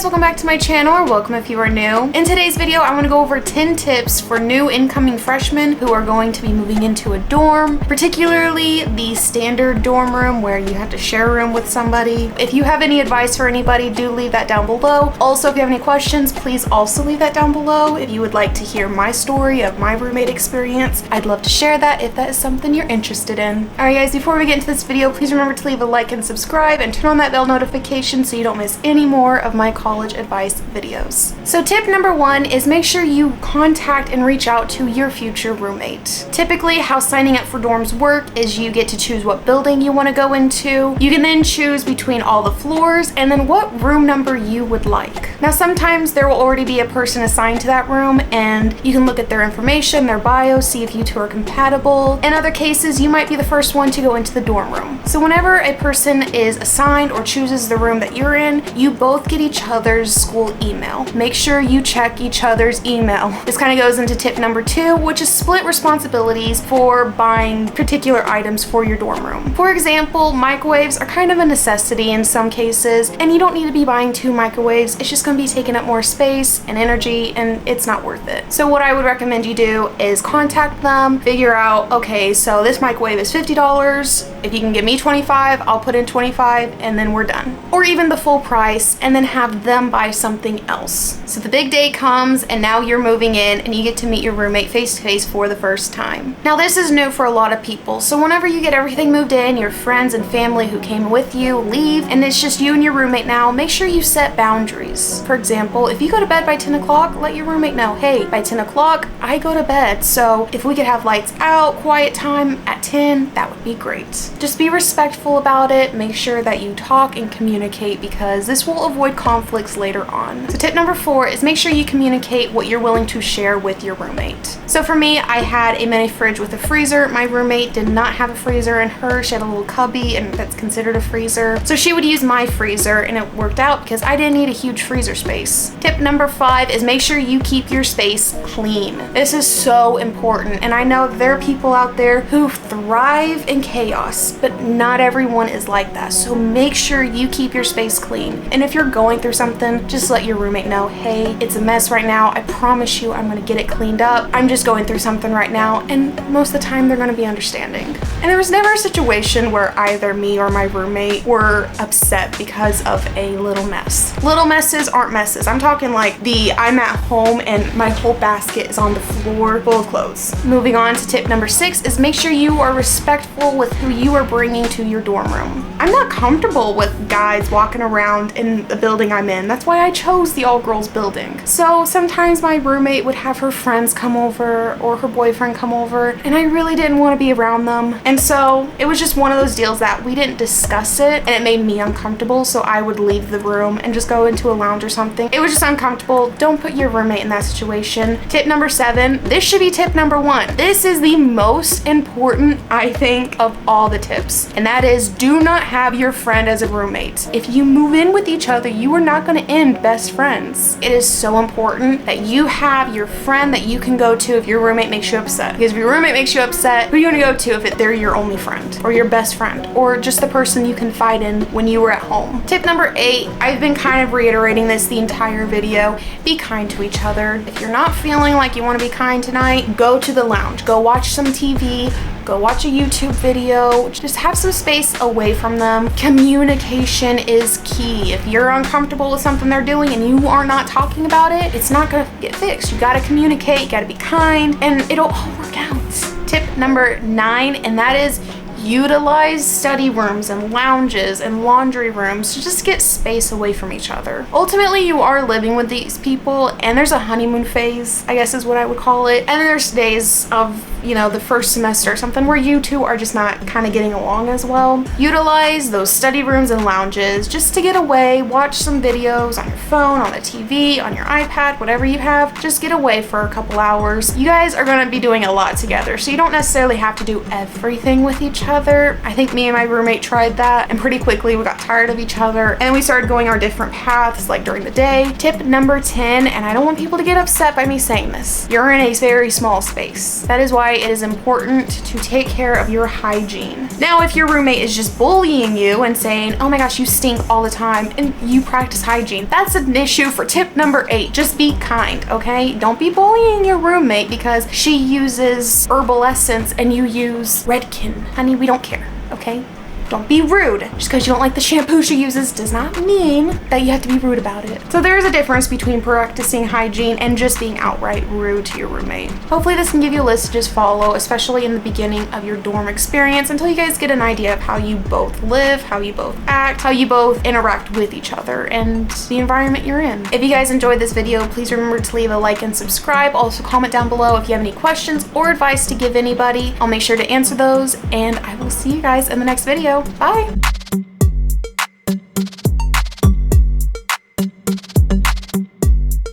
welcome back to my channel, or welcome if you are new. In today's video, I want to go over 10 tips for new incoming freshmen who are going to be moving into a dorm, particularly the standard dorm room where you have to share a room with somebody. If you have any advice for anybody, do leave that down below. Also, if you have any questions, please also leave that down below. If you would like to hear my story of my roommate experience, I'd love to share that if that is something you're interested in. Alright guys, before we get into this video, please remember to leave a like and subscribe and turn on that bell notification so you don't miss any more of my college advice videos. So tip number 1 is make sure you contact and reach out to your future roommate. Typically, how signing up for dorms work is you get to choose what building you want to go into. You can then choose between all the floors and then what room number you would like. Now sometimes there will already be a person assigned to that room and you can look at their information, their bio, see if you two are compatible. In other cases, you might be the first one to go into the dorm room. So whenever a person is assigned or chooses the room that you're in, you both get each other's school email. Make sure you check each other's email. This kind of goes into tip number 2, which is split responsibilities for buying particular items for your dorm room. For example, microwaves are kind of a necessity in some cases, and you don't need to be buying 2 microwaves. It's just going to be taking up more space and energy, and it's not worth it. So what I would recommend you do is contact them, figure out, okay, so this microwave is $50. If you can give me 25, I'll put in 25, and then we're done. Or even the full price, and then have them buy something else. So the big day comes and now you're moving in and you get to meet your roommate face to face for the first time. Now this is new for a lot of people, so whenever you get everything moved in, your friends and family who came with you leave and it's just you and your roommate now, make sure you set boundaries. For example, if you go to bed by 10 o'clock, let your roommate know, hey, by 10 o'clock, I go to bed, so if we could have lights out, quiet time at 10, that would be great. Just be respectful about it, make sure that you talk and communicate because this will avoid conflicts later on. So tip number 4 is make sure you communicate what you're willing to share with your roommate. So for me, I had a mini fridge with a freezer. My roommate did not have a freezer in hers. She had a little cubby and that's considered a freezer. So she would use my freezer and it worked out because I didn't need a huge freezer space. Tip number 5 is make sure you keep your space clean. This is so important, and I know there are people out there who thrive in chaos, but not everyone is like that. So make sure you keep your space clean. And if you're going through something, just let your roommate know, hey, it's a mess right now. I promise you I'm gonna get it cleaned up. I'm just going through something right now. And most of the time they're gonna be understanding. And there was never a situation where either me or my roommate were upset because of a little mess. Little messes aren't messes. I'm talking like I'm at home and my whole basket is on the floor full of clothes. Moving on to tip number 6 is make sure you are respectful with who you are bringing to your dorm room. I'm not comfortable with guys walking around in the building I'm in. That's why I chose the all-girls building. So sometimes my roommate would have her friends come over or her boyfriend come over, and I really didn't want to be around them. And so it was just one of those deals that we didn't discuss it, and it made me uncomfortable, so I would leave the room and just go into a lounge or something. It was just uncomfortable. Don't put your roommate in that situation. Tip number 7, this should be tip number 1. This is the most important, I think, of all the tips, and that is do not have your friend as a roommate. If you move in with each other, you are not going to end best friends. It is so important that you have your friend that you can go to if your roommate makes you upset. Because if your roommate makes you upset, who are you going to go to if they're your only friend or your best friend or just the person you confide in when you were at home? Tip number 8, I've been kind of reiterating this the entire video. Be kind to each other. If you're not feeling like you want to be kind tonight, go to the lounge. Go watch some TV. Go watch a YouTube video. Just have some space away from them. Communication is key. If you're uncomfortable with something they're doing and you are not talking about it, it's not gonna get fixed. You gotta communicate, you gotta be kind, and it'll all work out. Tip number 9, and that is utilize study rooms and lounges and laundry rooms to just get space away from each other. Ultimately, you are living with these people and there's a honeymoon phase, I guess is what I would call it. And then there's days of, the first semester or something where you two are just not kind of getting along as well. Utilize those study rooms and lounges just to get away, watch some videos on your phone, on the TV, on your iPad, whatever you have. Just get away for a couple hours. You guys are going to be doing a lot together, so you don't necessarily have to do everything with each other. I think me and my roommate tried that, and pretty quickly we got tired of each other and we started going our different paths like during the day. Tip number 10, and I don't want people to get upset by me saying this, you're in a very small space. That is why why it is important to take care of your hygiene. Now, if your roommate is just bullying you and saying, oh my gosh, you stink all the time, and you practice hygiene, that's an issue for tip number 8. Just be kind, okay? Don't be bullying your roommate because she uses herbal essence and you use Redken. Honey, we don't care, okay? Don't be rude. Just because you don't like the shampoo she uses does not mean that you have to be rude about it. So there is a difference between practicing hygiene and just being outright rude to your roommate. Hopefully this can give you a list to just follow, especially in the beginning of your dorm experience, until you guys get an idea of how you both live, how you both act, how you both interact with each other, and the environment you're in. If you guys enjoyed this video, please remember to leave a like and subscribe. Also comment down below if you have any questions or advice to give anybody. I'll make sure to answer those, and I will see you guys in the next video. Bye.